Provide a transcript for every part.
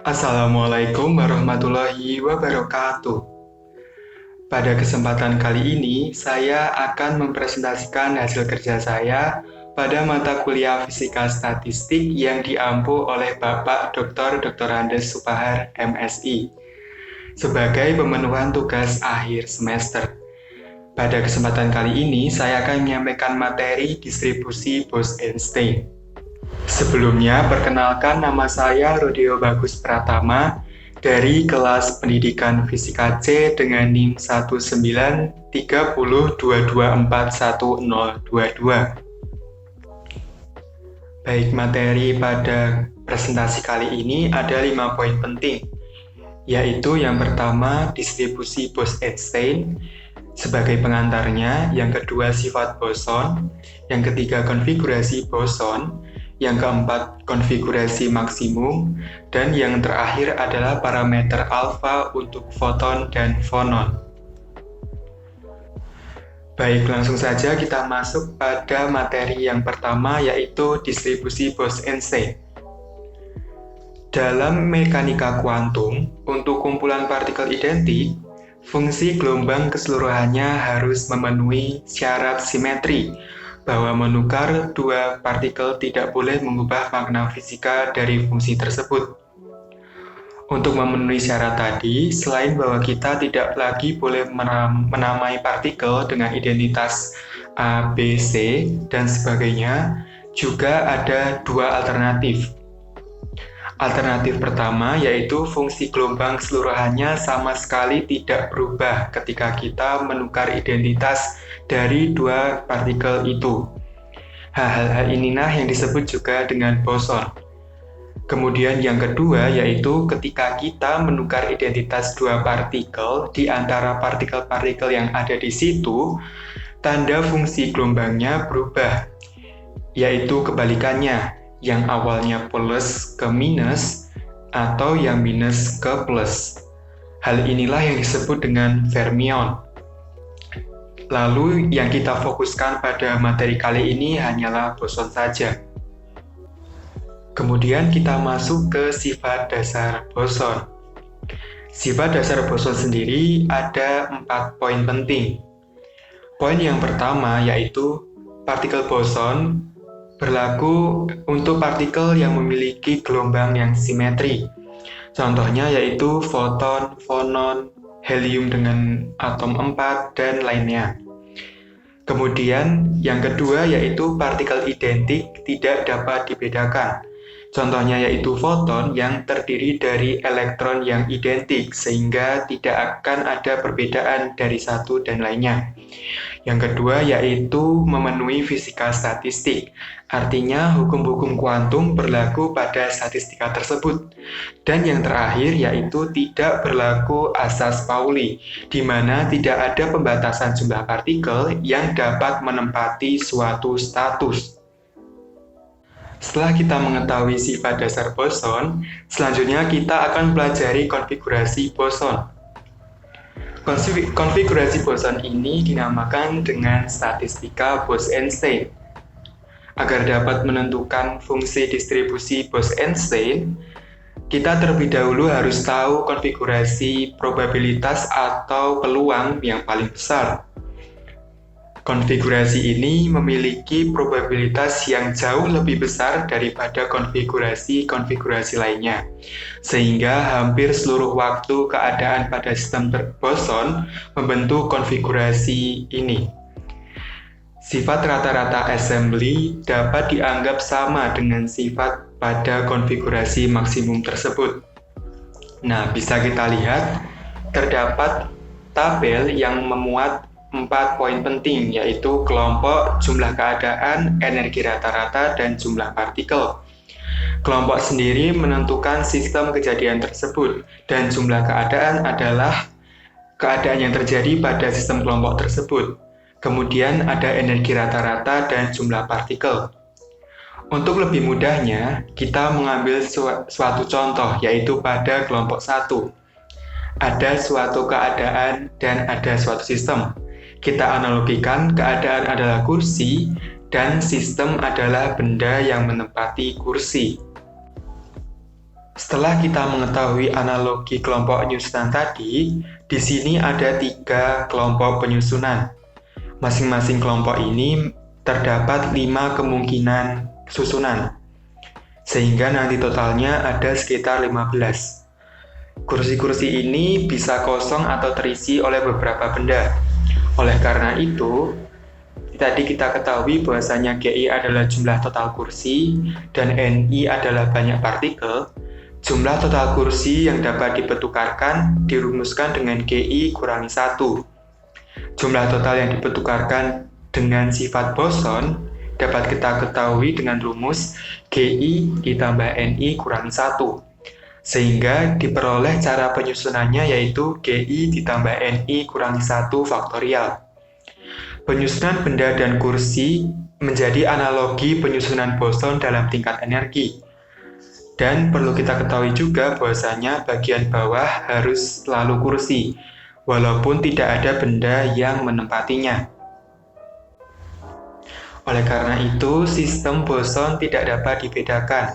Assalamualaikum warahmatullahi wabarakatuh. Pada kesempatan kali ini, saya akan mempresentasikan hasil kerja saya pada mata kuliah Fisika Statistik yang diampu oleh Bapak Dr. Andes Supahar, MSI, sebagai pemenuhan tugas akhir semester. Pada kesempatan kali ini, saya akan menyampaikan materi distribusi Bose-Einstein. Sebelumnya, perkenalkan nama saya Rodeo Bagus Pratama dari kelas Pendidikan Fisika C dengan NIM 19302241022. Baik, materi pada presentasi kali ini ada 5 poin penting, yaitu yang pertama distribusi Bose-Einstein sebagai pengantarnya, yang kedua sifat boson, yang ketiga konfigurasi boson, yang keempat konfigurasi maksimum, dan yang terakhir adalah parameter alfa untuk foton dan fonon. Baik, langsung saja kita masuk pada materi yang pertama, yaitu distribusi Bose-Einstein. Dalam mekanika kuantum, untuk kumpulan partikel identik, fungsi gelombang keseluruhannya harus memenuhi syarat simetri, bahwa menukar dua partikel tidak boleh mengubah makna fisika dari fungsi tersebut. Untuk memenuhi syarat tadi, selain bahwa kita tidak lagi boleh menamai partikel dengan identitas A, B, C, dan sebagainya, juga ada dua alternatif. Alternatif pertama yaitu fungsi gelombang keseluruhannya sama sekali tidak berubah ketika kita menukar identitas dari dua partikel itu. Hal-hal inilah yang disebut juga dengan boson. Kemudian yang kedua yaitu ketika kita menukar identitas dua partikel di antara partikel-partikel yang ada di situ, tanda fungsi gelombangnya berubah, yaitu kebalikannya, yang awalnya plus ke minus atau yang minus ke plus. Hal inilah yang disebut dengan fermion. Lalu yang kita fokuskan pada materi kali ini hanyalah boson saja. Kemudian kita masuk ke sifat dasar boson. Sifat dasar boson sendiri ada 4 poin penting. Poin yang pertama yaitu partikel boson berlaku untuk partikel yang memiliki gelombang yang simetri. Contohnya yaitu foton, fonon, helium dengan atom 4, dan lainnya. Kemudian yang kedua yaitu partikel identik tidak dapat dibedakan. Contohnya yaitu foton yang terdiri dari elektron yang identik sehingga tidak akan ada perbedaan dari satu dan lainnya. Yang kedua yaitu memenuhi fisika statistik, artinya hukum-hukum kuantum berlaku pada statistika tersebut. Dan yang terakhir yaitu tidak berlaku asas Pauli, di mana tidak ada pembatasan jumlah partikel yang dapat menempati suatu status. Setelah kita mengetahui sifat dasar boson, selanjutnya kita akan pelajari konfigurasi boson. Konfigurasi boson ini dinamakan dengan statistika Bose-Einstein. Agar dapat menentukan fungsi distribusi Bose-Einstein, kita terlebih dahulu harus tahu konfigurasi probabilitas atau peluang yang paling besar. Konfigurasi ini memiliki probabilitas yang jauh lebih besar daripada konfigurasi lainnya, sehingga hampir seluruh waktu keadaan pada sistem boson membentuk konfigurasi ini. Sifat rata-rata assembly dapat dianggap sama dengan sifat pada konfigurasi maksimum tersebut. Nah, bisa kita lihat, terdapat tabel yang memuat 4 poin penting, yaitu kelompok, jumlah keadaan, energi rata-rata, dan jumlah partikel. Kelompok sendiri menentukan sistem kejadian tersebut, dan jumlah keadaan adalah keadaan yang terjadi pada sistem kelompok tersebut. Kemudian ada energi rata-rata dan jumlah partikel. Untuk lebih mudahnya, kita mengambil suatu contoh, yaitu pada kelompok 1. Ada suatu keadaan dan ada suatu sistem. Kita analogikan keadaan adalah kursi dan sistem adalah benda yang menempati kursi. Setelah kita mengetahui analogi kelompok penyusunan tadi, di sini ada 3 kelompok penyusunan. Masing-masing kelompok ini terdapat 5 kemungkinan susunan, sehingga nanti totalnya ada sekitar 15. Kursi-kursi ini bisa kosong atau terisi oleh beberapa benda. Oleh karena itu, tadi kita ketahui bahwasanya GI adalah jumlah total kursi dan NI adalah banyak partikel. Jumlah total kursi yang dapat dipertukarkan dirumuskan dengan GI kurangi 1. Jumlah total yang dipertukarkan dengan sifat boson dapat kita ketahui dengan rumus GI ditambah NI kurangi 1. Sehingga diperoleh cara penyusunannya yaitu GI ditambah NI kurangi 1 faktorial. Penyusunan benda dan kursi menjadi analogi penyusunan boson dalam tingkat energi. Dan perlu kita ketahui juga bahwasanya bagian bawah harus selalu kursi, walaupun tidak ada benda yang menempatinya. Oleh karena itu, sistem boson tidak dapat dibedakan.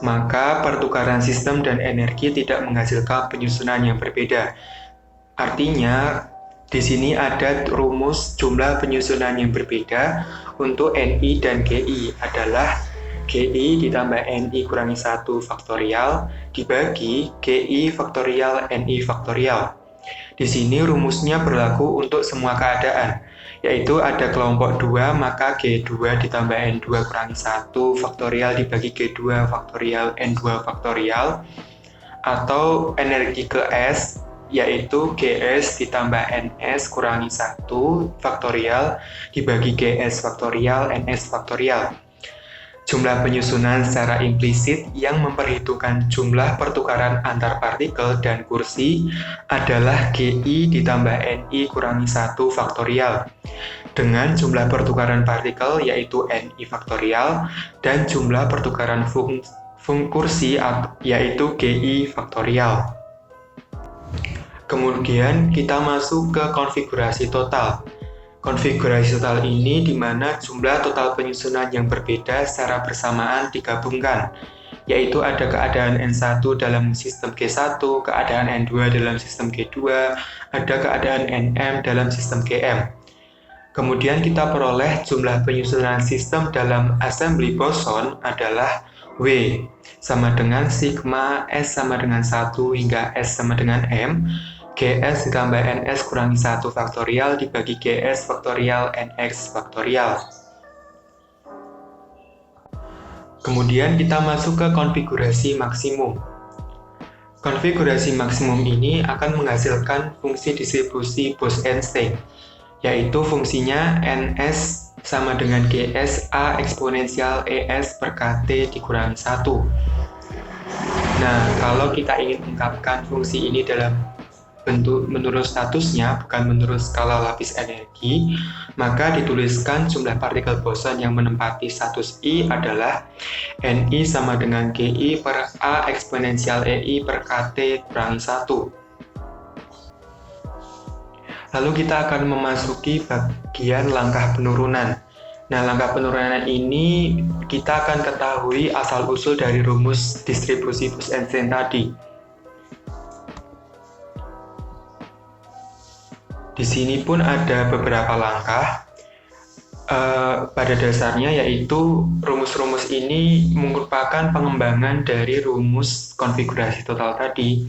Maka pertukaran sistem dan energi tidak menghasilkan penyusunan yang berbeda. Artinya, di sini ada rumus jumlah penyusunan yang berbeda untuk NI dan GI adalah GI ditambah NI kurangi 1 faktorial dibagi GI faktorial NI faktorial. Di sini rumusnya berlaku untuk semua keadaan, yaitu ada kelompok 2 maka G2 ditambah N2 kurangi 1 faktorial dibagi G2 faktorial N2 faktorial, atau energi ke S yaitu GS ditambah NS kurangi 1 faktorial dibagi GS faktorial NS faktorial. Jumlah penyusunan secara implisit yang memperhitungkan jumlah pertukaran antar partikel dan kursi adalah GI ditambah NI kurangi 1 faktorial dengan jumlah pertukaran partikel yaitu NI faktorial dan jumlah pertukaran kursi yaitu GI faktorial. Kemudian kita masuk ke konfigurasi total. Konfigurasi total ini di mana jumlah total penyusunan yang berbeda secara bersamaan digabungkan, yaitu ada keadaan N1 dalam sistem G1, keadaan N2 dalam sistem G2, ada keadaan Nm dalam sistem Gm. Kemudian kita peroleh jumlah penyusunan sistem dalam assembly boson adalah W sama dengan sigma S sama dengan 1 hingga S sama dengan M, GS ditambah NS kurangi 1 faktorial dibagi GS faktorial NX faktorial. Kemudian kita masuk ke konfigurasi maksimum. Konfigurasi maksimum ini akan menghasilkan fungsi distribusi Bose-Einstein, yaitu fungsinya NS sama dengan GS A eksponensial ES per KT dikurangi 1. Nah, kalau kita ingin mengungkapkan fungsi ini dalam bentuk menurut statusnya, bukan menurut skala lapis energi, maka dituliskan jumlah partikel boson yang menempati status I adalah Ni sama dengan Gi per A eksponensial EI per KT kurangi 1. Lalu kita akan memasuki bagian langkah penurunan. Nah, langkah penurunan ini kita akan ketahui asal-usul dari rumus distribusi Bose-Einstein tadi. Di sini pun ada beberapa langkah. Pada dasarnya yaitu rumus-rumus ini merupakan pengembangan dari rumus konfigurasi total tadi.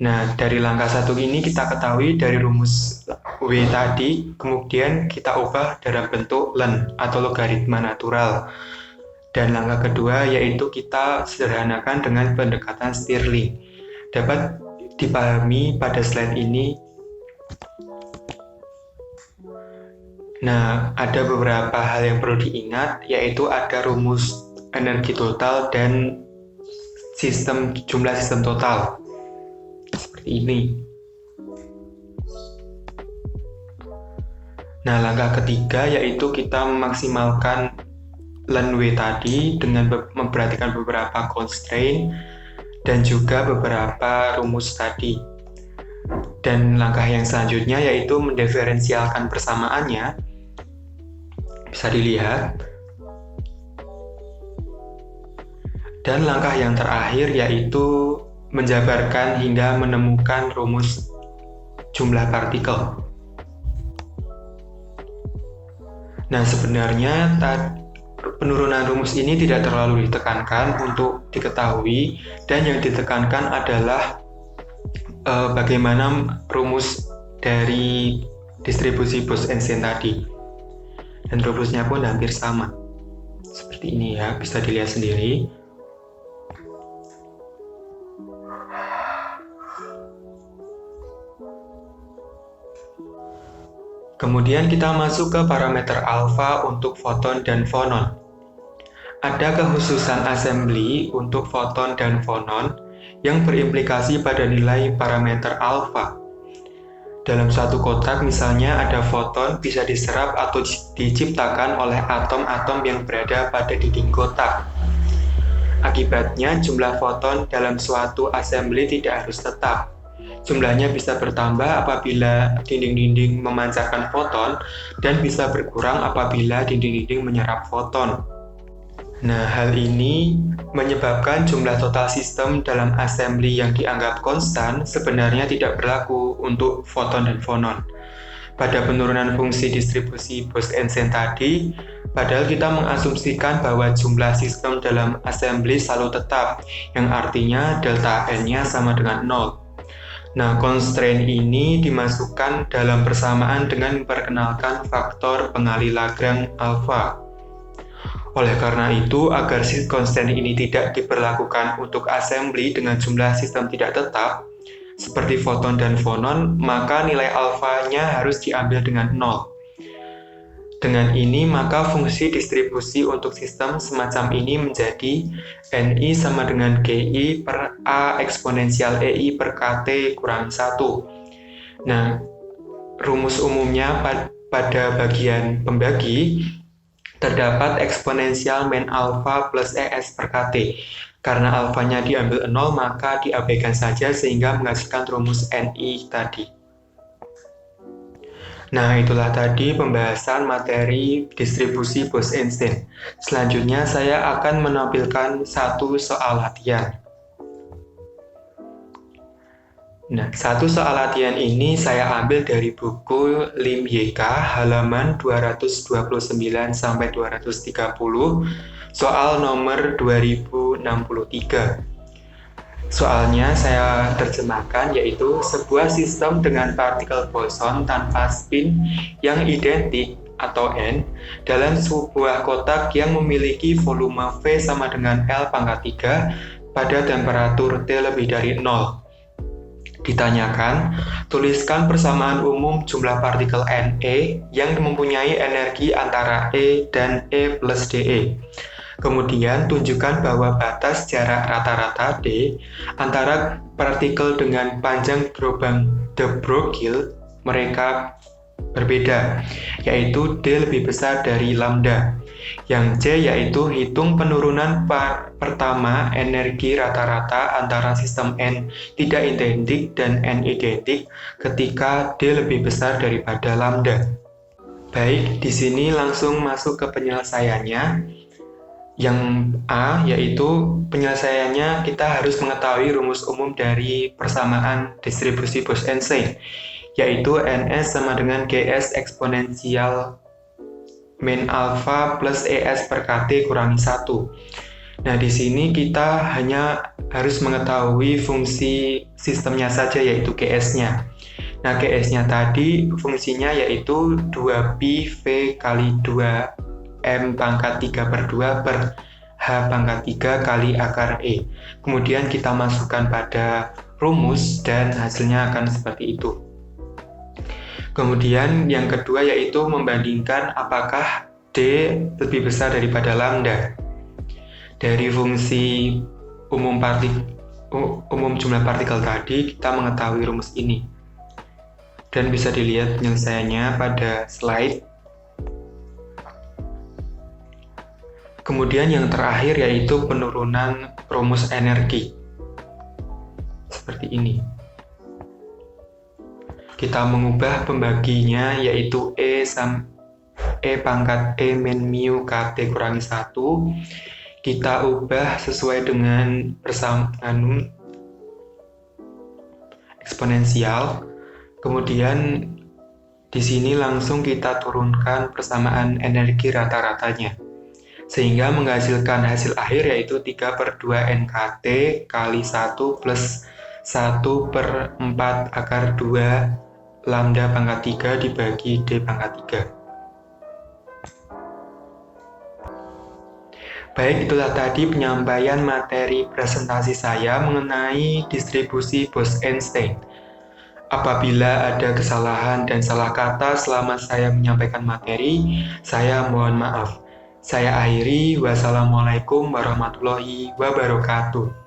Nah, dari langkah 1 ini kita ketahui dari rumus W tadi, kemudian kita ubah dalam bentuk ln atau logaritma natural. Dan langkah kedua yaitu kita sederhanakan dengan pendekatan Stirling. Dapat dipahami pada slide ini. Nah, ada beberapa hal yang perlu diingat, yaitu ada rumus energi total dan jumlah sistem total. Seperti ini. Nah, langkah ketiga yaitu kita memaksimalkan ln W tadi dengan memperhatikan beberapa constraint dan juga beberapa rumus tadi. Dan langkah yang selanjutnya yaitu mendiferensialkan persamaannya. Bisa dilihat. Dan langkah yang terakhir yaitu menjabarkan hingga menemukan rumus jumlah partikel. Nah, sebenarnya penurunan rumus ini tidak terlalu ditekankan untuk diketahui, dan yang ditekankan adalah bagaimana rumus dari distribusi Bose-Einstein tadi. Dan rumusnya pun hampir sama. Seperti ini ya, bisa dilihat sendiri. Kemudian kita masuk ke parameter alfa untuk foton dan fonon. Ada kekhususan assembly untuk foton dan fonon yang berimplikasi pada nilai parameter alfa. Dalam suatu kotak misalnya ada foton bisa diserap atau diciptakan oleh atom-atom yang berada pada dinding kotak. Akibatnya jumlah foton dalam suatu assembly tidak harus tetap. Jumlahnya bisa bertambah apabila dinding-dinding memancarkan foton dan bisa berkurang apabila dinding-dinding menyerap foton. Nah, hal ini menyebabkan jumlah total sistem dalam assembly yang dianggap konstan sebenarnya tidak berlaku untuk foton dan fonon. Pada penurunan fungsi distribusi Bose-Einstein tadi, padahal kita mengasumsikan bahwa jumlah sistem dalam assembly selalu tetap, yang artinya delta N-nya sama dengan 0. Nah, constraint ini dimasukkan dalam persamaan dengan memperkenalkan faktor pengali Lagrange alpha. Oleh karena itu, agar si constraint ini tidak diberlakukan untuk assembly dengan jumlah sistem tidak tetap, seperti foton dan fonon, maka nilai alfanya harus diambil dengan 0. Dengan ini, maka fungsi distribusi untuk sistem semacam ini menjadi Ni sama dengan Gi per A eksponensial Ei per Kt kurang 1. Nah, rumus umumnya pada bagian pembagi terdapat eksponensial min alfa plus Es per Kt. Karena alfanya diambil 0, maka diabaikan saja sehingga menghasilkan rumus Ni tadi. Nah, itulah tadi pembahasan materi distribusi Bose-Einstein. Selanjutnya saya akan menampilkan satu soal latihan. Nah, satu soal latihan ini saya ambil dari buku Lim YK halaman 229 sampai 230, soal nomor 2063. Soalnya saya terjemahkan, yaitu sebuah sistem dengan partikel boson tanpa spin yang identik atau N dalam sebuah kotak yang memiliki volume V sama dengan L pangkat 3 pada temperatur T lebih dari 0. Ditanyakan, tuliskan persamaan umum jumlah partikel Ne yang mempunyai energi antara E dan E plus dE. Kemudian tunjukkan bahwa batas jarak rata-rata D antara partikel dengan panjang gelombang de Broglie mereka berbeda, yaitu D lebih besar dari lambda. Yang C yaitu hitung penurunan pertama energi rata-rata antara sistem N tidak identik dan N identik ketika D lebih besar daripada lambda. Baik, di sini langsung masuk ke penyelesaiannya. Yang A yaitu penyelesaiannya kita harus mengetahui rumus umum dari persamaan distribusi Bose-Einstein, yaitu Ns sama dengan Gs eksponensial min alfa plus Es per Kt kurangi 1. Nah, di sini kita hanya harus mengetahui fungsi sistemnya saja, yaitu Gs-nya. Nah, Gs-nya tadi fungsinya yaitu 2pi V kali 2 M pangkat 3 per 2 per H pangkat 3 kali akar E. Kemudian kita masukkan pada rumus dan hasilnya akan seperti itu. Kemudian yang kedua yaitu membandingkan apakah D lebih besar daripada lambda. Dari fungsi umum jumlah partikel tadi kita mengetahui rumus ini. Dan bisa dilihat penyelesaiannya pada slide. Kemudian yang terakhir yaitu penurunan rumus energi. Seperti ini. Kita mengubah pembaginya yaitu E pangkat E min mu Kt kurangi 1 kita ubah sesuai dengan persamaan eksponensial. Kemudian di sini langsung kita turunkan persamaan energi rata-ratanya, sehingga menghasilkan hasil akhir yaitu 3/2 NKT kali 1 plus 1/4 lambda pangkat 3 dibagi D pangkat 3. Baik, itulah tadi penyampaian materi presentasi saya mengenai distribusi Bose-Einstein. Apabila ada kesalahan dan salah kata selama saya menyampaikan materi, saya mohon maaf. Saya akhiri, wassalamualaikum warahmatullahi wabarakatuh.